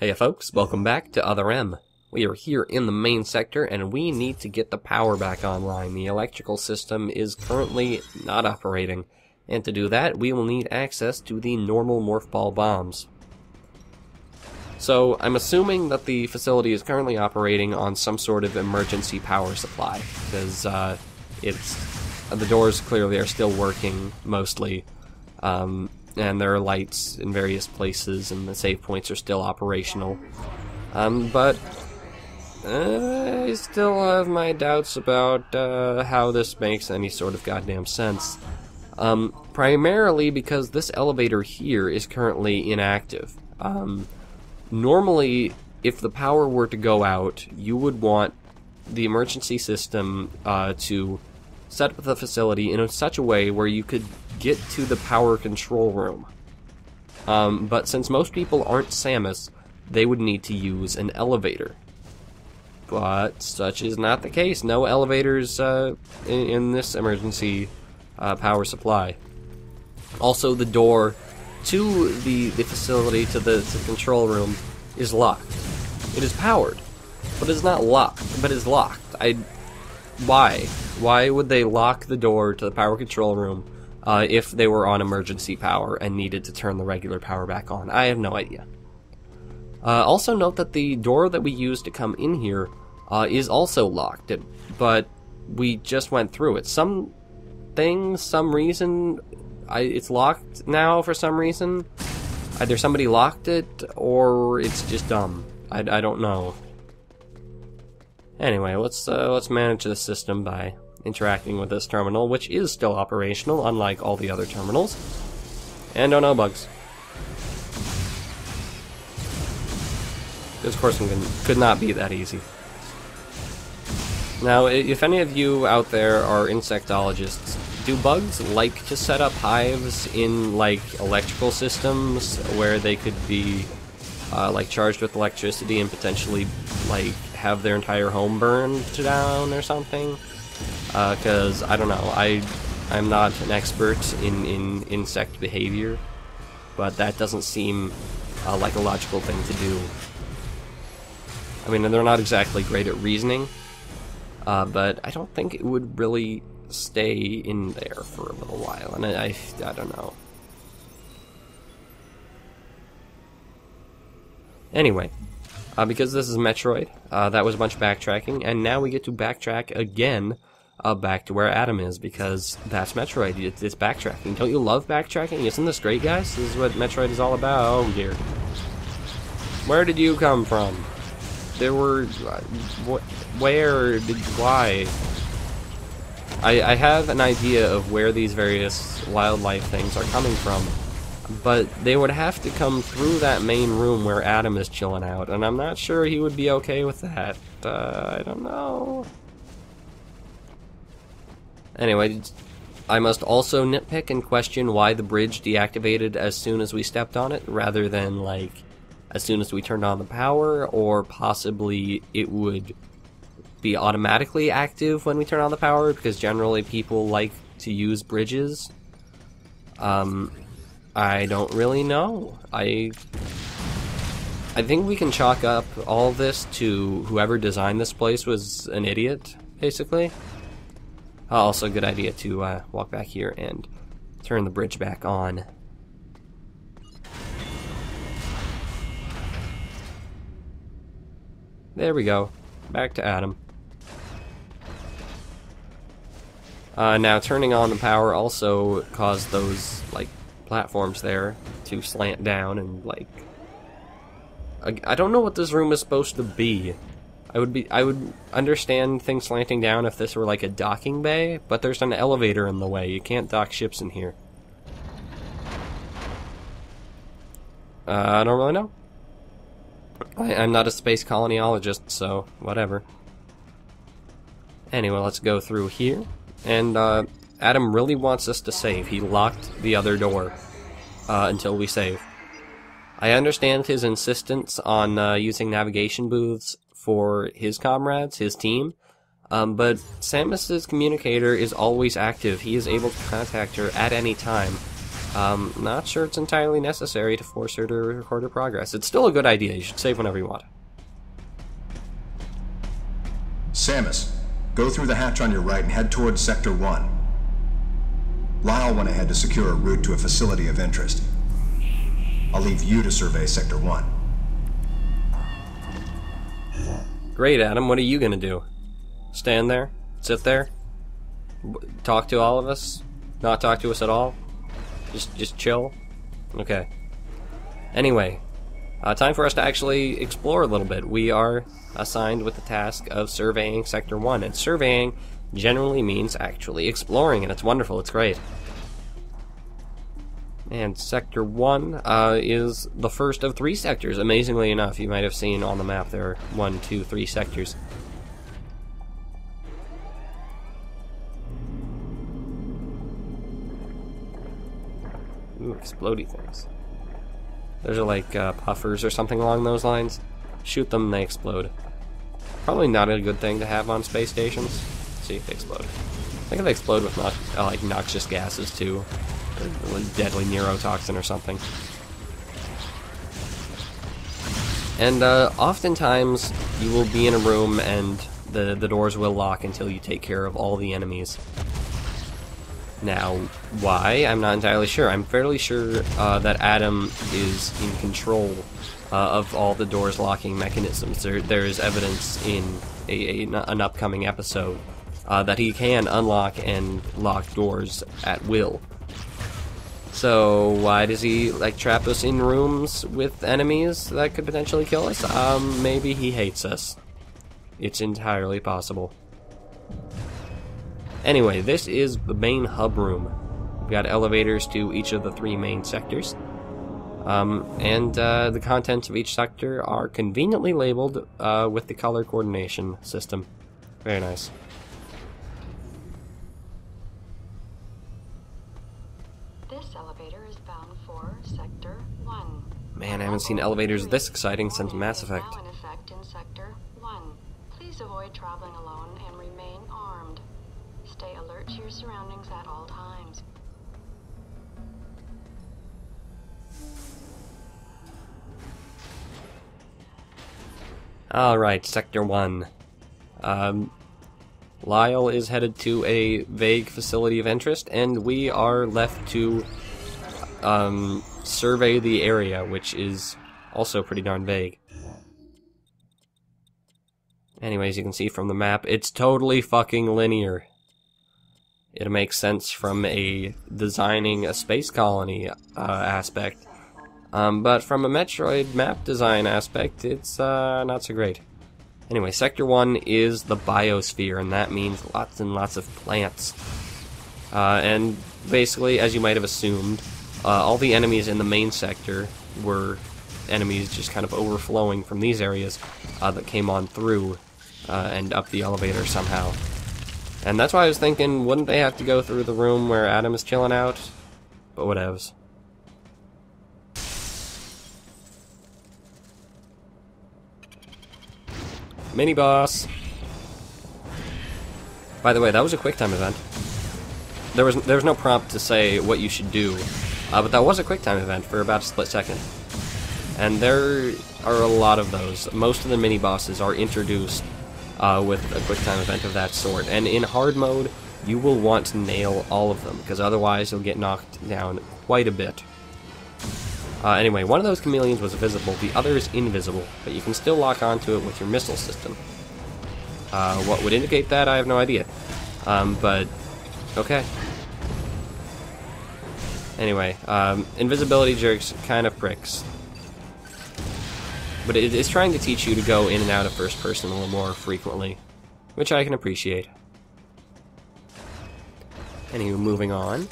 Hey folks, welcome back to Other M. We are here in the main sector and we need to get the power back online. The electrical system is currently not operating, and to do that we will need access to the normal morph ball bombs. So I'm assuming that the facility is currently operating on some sort of emergency power supply, because the doors clearly are still working mostly. And there are lights in various places, and the save points are still operational. But I still have my doubts about how this makes any sort of goddamn sense. Primarily because this elevator here is currently inactive. Normally, if the power were to go out, you would want the emergency system to set up the facility in such a way where you could get to the power control room. But since most people aren't Samus, they would need to use an elevator. But such is not the case. No elevators in this emergency power supply. Also, the door to the facility, to the control room, is locked. It is powered, but it's not locked, but it's locked. Why? Why would they lock the door to the power control room if they were on emergency power and needed to turn the regular power back on? I have no idea. Also note that the door that we used to come in here is also locked, but we just went through it. Some reason, it's locked now for some reason. Either somebody locked it, or it's just dumb. I don't know. Anyway, let's manage the system by interacting with this terminal, which is still operational, unlike all the other terminals. And oh no, bugs. This course could not be that easy. Now, if any of you out there are insectologists, do bugs like to set up hives in, like, electrical systems where they could be, like, charged with electricity and potentially, like, have their entire home burned down or something? Because, I don't know, I'm not an expert in insect behavior, but that doesn't seem like a logical thing to do. I mean, they're not exactly great at reasoning, but I don't think it would really stay in there for a little while, and I don't know. Anyway, because this is Metroid, that was a bunch of backtracking, and now we get to backtrack again back to where Adam is, because that's Metroid. It's backtracking. Don't you love backtracking? Isn't this great, guys? This is what Metroid is all about. Oh dear. Where did you come from? There were... why? I have an idea of where these various wildlife things are coming from, but they would have to come through that main room where Adam is chilling out, and I'm not sure he would be okay with that. I don't know. Anyway, I must also nitpick and question why the bridge deactivated as soon as we stepped on it, rather than, like, as soon as we turned on the power, or possibly it would be automatically active when we turn on the power, because generally people like to use bridges. I don't really know. I think we can chalk up all this to whoever designed this place was an idiot, basically. Also, a good idea to walk back here and turn the bridge back on. There we go. Back to Adam. Now, turning on the power also caused those, like, platforms there to slant down and, like... I don't know what this room is supposed to be. I would understand things slanting down if this were, like, a docking bay, but there's an elevator in the way. You can't dock ships in here. I don't really know. I'm not a space coloniologist, so whatever. Anyway, let's go through here. And Adam really wants us to save. He locked the other door until we save. I understand his insistence on using navigation booths for his comrades, his team, but Samus's communicator is always active. He is able to contact her at any time. Not sure it's entirely necessary to force her to record her progress. It's still a good idea. You should save whenever you want. Samus, go through the hatch on your right and head towards Sector 1. Lyle went ahead to secure a route to a facility of interest. I'll leave you to survey Sector 1. Great, Adam. What are you gonna do? Stand there? Sit there? Talk to all of us? Not talk to us at all? Just chill? Okay. Anyway, time for us to actually explore a little bit. We are assigned with the task of surveying Sector 1, and surveying generally means actually exploring, and it's wonderful, it's great. And Sector 1 is the first of 3 sectors, amazingly enough. You might have seen on the map there are 1, 2, 3 sectors. Ooh, explodey things. Those are like puffers or something along those lines. Shoot them and they explode. Probably not a good thing to have on space stations. See if they explode. I think they explode with like noxious gases too. Or deadly neurotoxin or something. And oftentimes you will be in a room and the doors will lock until you take care of all the enemies. Now, why? I'm not entirely sure. I'm fairly sure that Adam is in control of all the doors locking mechanisms. There is evidence in an upcoming episode that he can unlock and lock doors at will. So why does he like trap us in rooms with enemies that could potentially kill us? Maybe he hates us. It's entirely possible. Anyway, this is the main hub room. We've got elevators to each of the 3 main sectors. And the contents of each sector are conveniently labeled with the color coordination system. Very nice. This elevator is bound for Sector 1. Man, I haven't seen elevators this exciting since Mass Effect. Now in effect in Sector 1. Please avoid traveling alone and remain armed. Stay alert to your surroundings at all times. Alright, Sector 1. Lyle is headed to a vague facility of interest, and we are left to survey the area, which is also pretty darn vague. Anyways, you can see from the map, it's totally fucking linear. It makes sense from a designing a space colony aspect. But from a Metroid map design aspect, it's not so great. Anyway, Sector 1 is the Biosphere, and that means lots and lots of plants. And basically, as you might have assumed, all the enemies in the main sector were enemies just kind of overflowing from these areas that came on through and up the elevator somehow. And that's why I was thinking, wouldn't they have to go through the room where Adam is chilling out? But whatevs. Mini boss. By the way, that was a QuickTime event. There was no prompt to say what you should do, but that was a QuickTime event for about a split second. And there are a lot of those. Most of the mini bosses are introduced with a QuickTime event of that sort. And in hard mode, you will want to nail all of them, because otherwise you'll get knocked down quite a bit. Anyway, one of those chameleons was visible, the other is invisible, but you can still lock onto it with your missile system. What would indicate that, I have no idea. But, okay. Anyway, invisibility jerks, kind of pricks. But it is trying to teach you to go in and out of first person a little more frequently, which I can appreciate. Anywho, moving on.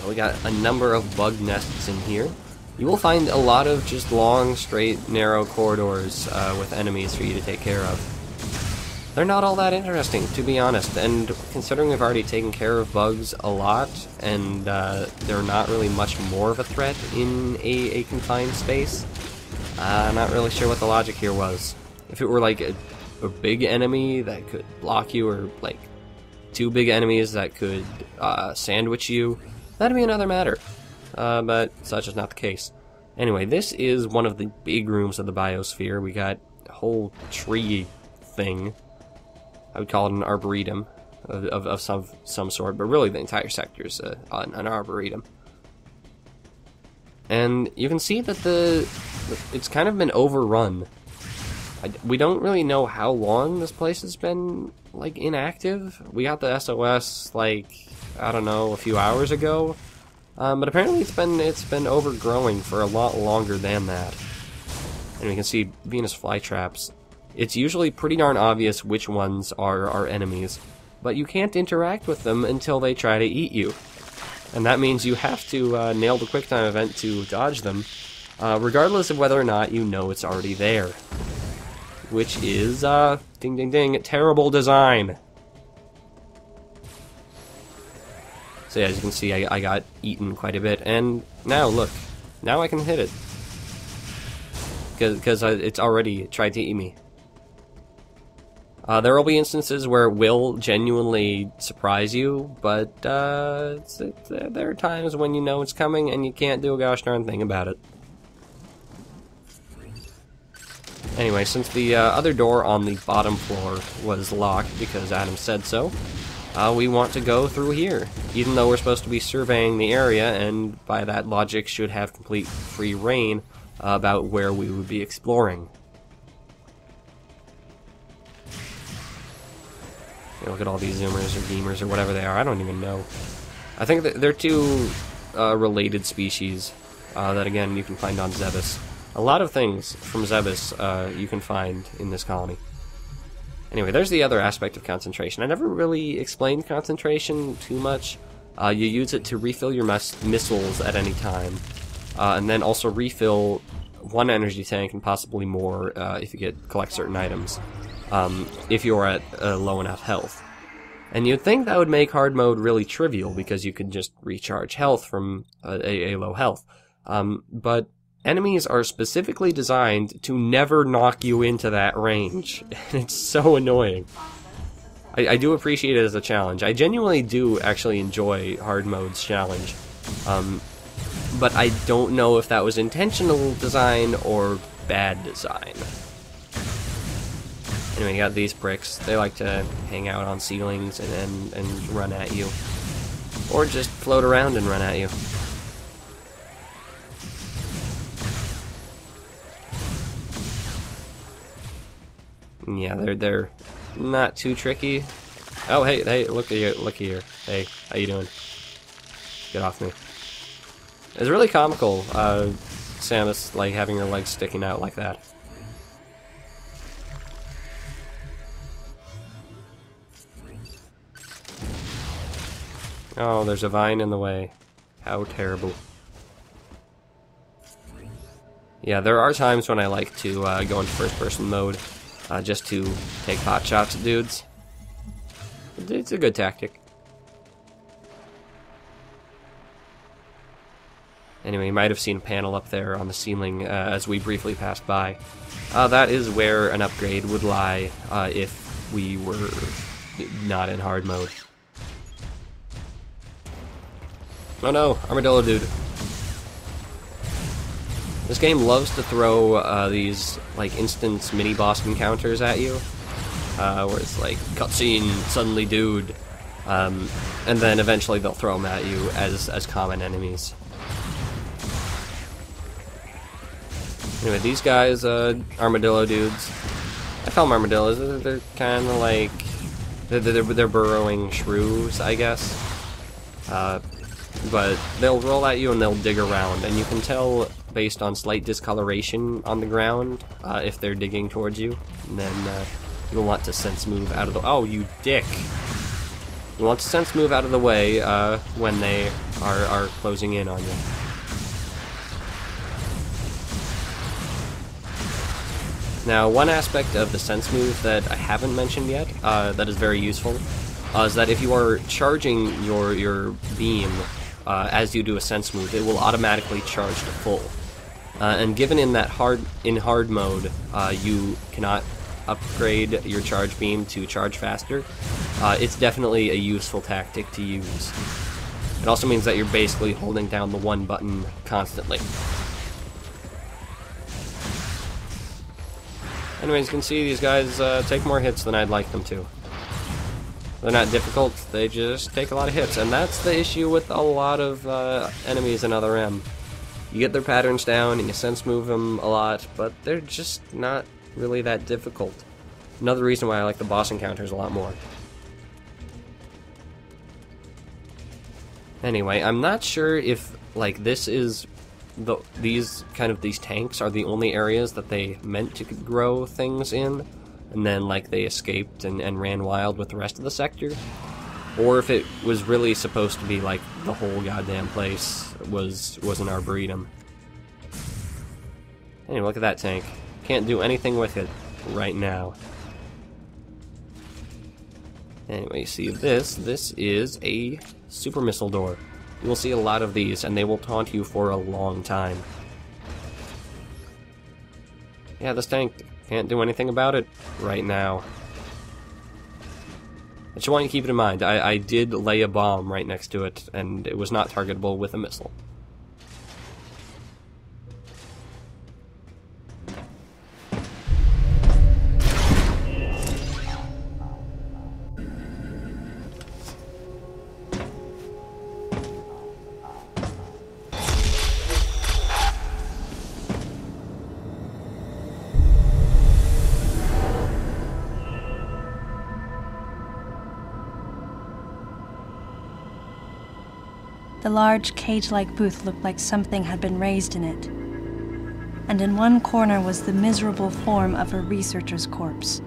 We got a number of bug nests in here. You will find a lot of just long, straight, narrow corridors with enemies for you to take care of. They're not all that interesting, to be honest, and considering we've already taken care of bugs a lot, and they're not really much more of a threat in a confined space, I'm not really sure what the logic here was. If it were like a big enemy that could block you, or like 2 big enemies that could sandwich you, that'd be another matter. but such is not the case. Anyway, this is one of the big rooms of the Biosphere. We got a whole tree thing. I would call it an arboretum of some sort, but really the entire sector is an arboretum. And you can see that it's kind of been overrun. We don't really know how long this place has been, like, inactive. We got the SOS, like, I don't know, a few hours ago. But apparently it's been overgrowing for a lot longer than that. And we can see Venus flytraps. It's usually pretty darn obvious which ones are our enemies, but you can't interact with them until they try to eat you. And that means you have to nail the QuickTime event to dodge them, regardless of whether or not you know it's already there. Which is, ding ding ding, terrible design. So yeah, as you can see, I got eaten quite a bit, and now, look, now I can hit it. Because it's already tried to eat me. There will be instances where it will genuinely surprise you, but there are times when you know it's coming and you can't do a gosh darn thing about it. Anyway, since the other door on the bottom floor was locked because Adam said so, we want to go through here, even though we're supposed to be surveying the area, and by that logic should have complete free reign about where we would be exploring. You look at all these zoomers or beamers or whatever they are, I don't even know. I think that they're two related species that, again, you can find on Zebes. A lot of things from Zebes you can find in this colony. Anyway, there's the other aspect of concentration. I never really explained concentration too much. You use it to refill your missiles at any time, and then also refill one energy tank and possibly more if you collect certain items, if you're at low enough health. And you'd think that would make hard mode really trivial because you could just recharge health from a low health. But enemies are specifically designed to never knock you into that range. And it's so annoying. I do appreciate it as a challenge. I genuinely do actually enjoy hard mode's challenge. But I don't know if that was intentional design or bad design. Anyway, you got these bricks. They like to hang out on ceilings and run at you. Or just float around and run at you. Yeah, they're not too tricky. Oh, hey, look here. Hey, how you doing? Get off me. It's really comical, Samus, like, having her legs sticking out like that. Oh, there's a vine in the way. How terrible. Yeah, there are times when I like to go into first-person mode, just to take pot shots at dudes. It's a good tactic. Anyway, you might have seen a panel up there on the ceiling as we briefly passed by. That is where an upgrade would lie if we were not in hard mode. Oh no, Armadilla dude. This game loves to throw these, like, instant mini-boss encounters at you, where it's like, cutscene, suddenly dude, and then eventually they'll throw them at you as common enemies. Anyway, these guys, armadillo dudes, I call them armadillos. They're kind of like, they're burrowing shrews, I guess. But they'll roll at you and they'll dig around, and you can tell based on slight discoloration on the ground if they're digging towards you. And then you'll want to sense move out of the— oh, you dick! You want to sense move out of the way when they are closing in on you. Now, one aspect of the sense move that I haven't mentioned yet that is very useful is that if you are charging your beam as you do a sense move, it will automatically charge to full. And given in hard mode, you cannot upgrade your charge beam to charge faster, it's definitely a useful tactic to use. It also means that you're basically holding down the one button constantly. Anyways, you can see these guys take more hits than I'd like them to. They're not difficult, they just take a lot of hits, and that's the issue with a lot of enemies in Other M. You get their patterns down and you sense move them a lot, but they're just not really that difficult. Another reason why I like the boss encounters a lot more. Anyway, I'm not sure if, like, this is these tanks are the only areas that they meant to grow things in, and then, like, they escaped and ran wild with the rest of the sector, or if it was really supposed to be, like, the whole goddamn place was an arboretum. Anyway, look at that tank. Can't do anything with it right now. Anyway, you see this is a super missile door. You will see a lot of these, and they will taunt you for a long time. Yeah, this tank can't do anything about it right now. I just want you to keep it in mind. I did lay a bomb right next to it, and it was not targetable with a missile. The large cage-like booth looked like something had been raised in it, and in one corner was the miserable form of a researcher's corpse.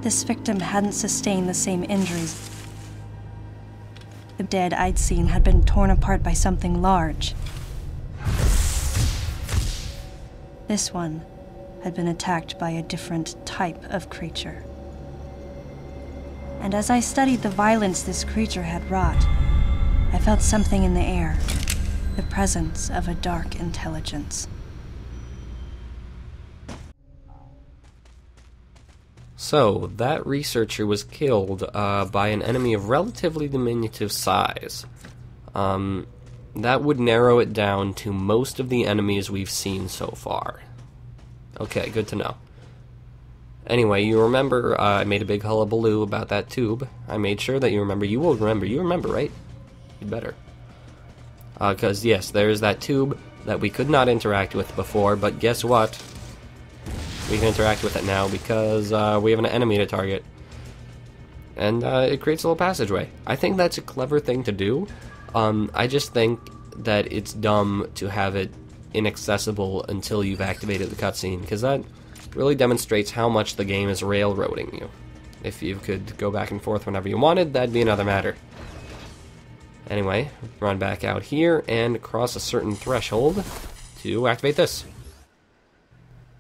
This victim hadn't sustained the same injuries. The dead I'd seen had been torn apart by something large. This one had been attacked by a different type of creature. And as I studied the violence this creature had wrought, I felt something in the air, the presence of a dark intelligence. So, that researcher was killed by an enemy of relatively diminutive size. That would narrow it down to most of the enemies we've seen so far. Okay, good to know. Anyway, you remember I made a big hullabaloo about that tube. I made sure that you remember. You will remember. You remember, right? You'd better. Because, yes, there's that tube that we could not interact with before, but guess what? We can interact with it now because we have an enemy to target. And it creates a little passageway. I think that's a clever thing to do. I just think that it's dumb to have it inaccessible until you've activated the cutscene, because that really demonstrates how much the game is railroading you. If you could go back and forth whenever you wanted, that'd be another matter. Anyway, run back out here and cross a certain threshold to activate this.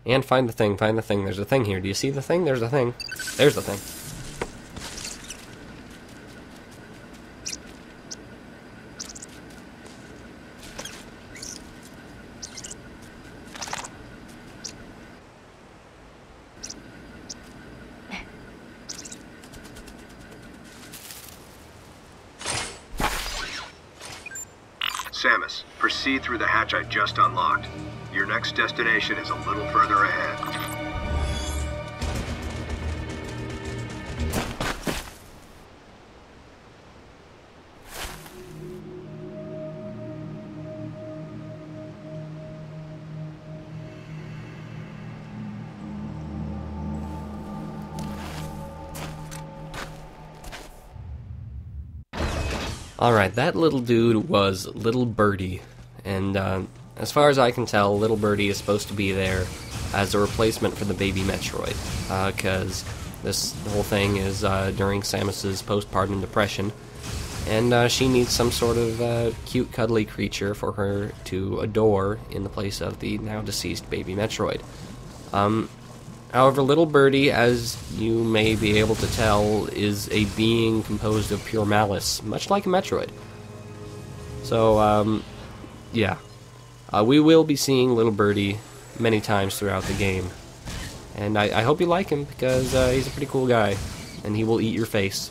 And find the thing, find the thing. There's a thing here. Do you see the thing? There's a thing. There's the thing. Samus, proceed through the hatch I just unlocked. Your next destination is a little further ahead. Alright, that little dude was Little Birdie, and as far as I can tell, Little Birdie is supposed to be there as a replacement for the baby Metroid, because this whole thing is during Samus's postpartum depression, and she needs some sort of cute, cuddly creature for her to adore in the place of the now-deceased baby Metroid. However, Little Birdie, as you may be able to tell, is a being composed of pure malice, much like a Metroid. So, yeah. We will be seeing Little Birdie many times throughout the game. And I hope you like him, because he's a pretty cool guy, and he will eat your face.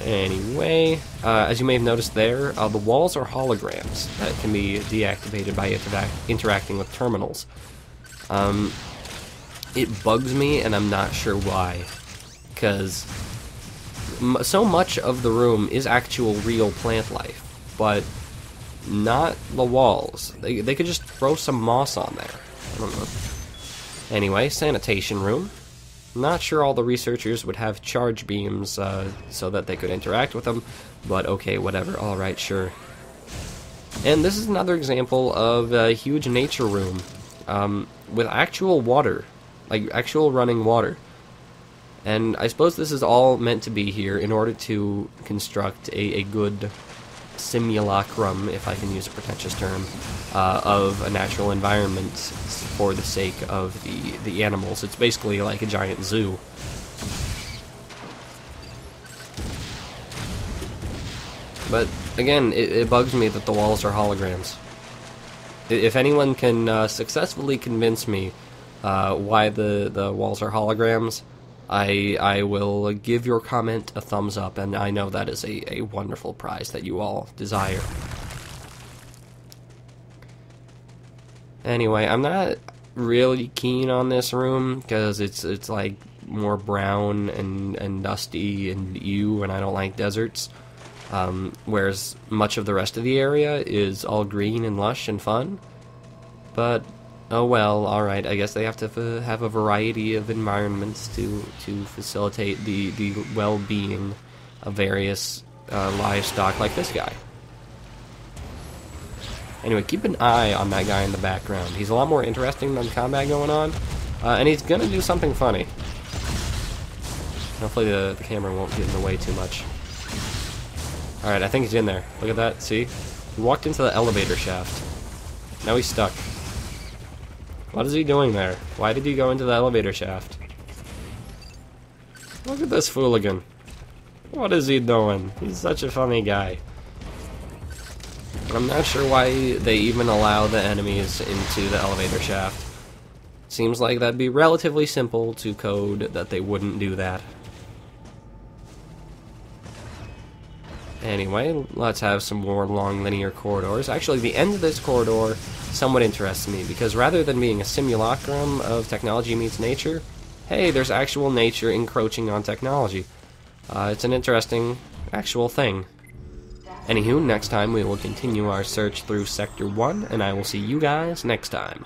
Anyway, as you may have noticed there, the walls are holograms that can be deactivated by interacting with terminals. It bugs me, and I'm not sure why, because so much of the room is actual real plant life, but not the walls. They could just throw some moss on there. I don't know. Anyway, sanitation room. Not sure all the researchers would have charge beams so that they could interact with them, but okay, whatever. Alright, sure. And this is another example of a huge nature room with actual water, like actual running water. And I suppose this is all meant to be here in order to construct a good simulacrum, if I can use a pretentious term, of a natural environment for the sake of the animals. It's basically like a giant zoo. But again, it bugs me that the walls are holograms. If anyone can successfully convince me why the walls are holograms, I will give your comment a thumbs up, and I know that is a wonderful prize that you all desire. Anyway, I'm not really keen on this room, because it's like more brown and dusty and and I don't like deserts. Whereas much of the rest of the area is all green and lush and fun. But oh well, alright, I guess they have to have a variety of environments to facilitate the well-being of various livestock like this guy. Anyway, keep an eye on that guy in the background. He's a lot more interesting than combat going on, and he's gonna do something funny. Hopefully the camera won't get in the way too much. Alright, I think he's in there. Look at that, see? He walked into the elevator shaft. Now he's stuck. What is he doing there? Why did he go into the elevator shaft? Look at this fooligan. What is he doing? He's such a funny guy. I'm not sure why they even allow the enemies into the elevator shaft. Seems like that'd be relatively simple to code that they wouldn't do that. Anyway, let's have some more long linear corridors. Actually, the end of this corridor somewhat interests me, because rather than being a simulacrum of technology meets nature, hey, there's actual nature encroaching on technology. It's an interesting actual thing. Anywho, next time we will continue our search through Sector 1, and I will see you guys next time.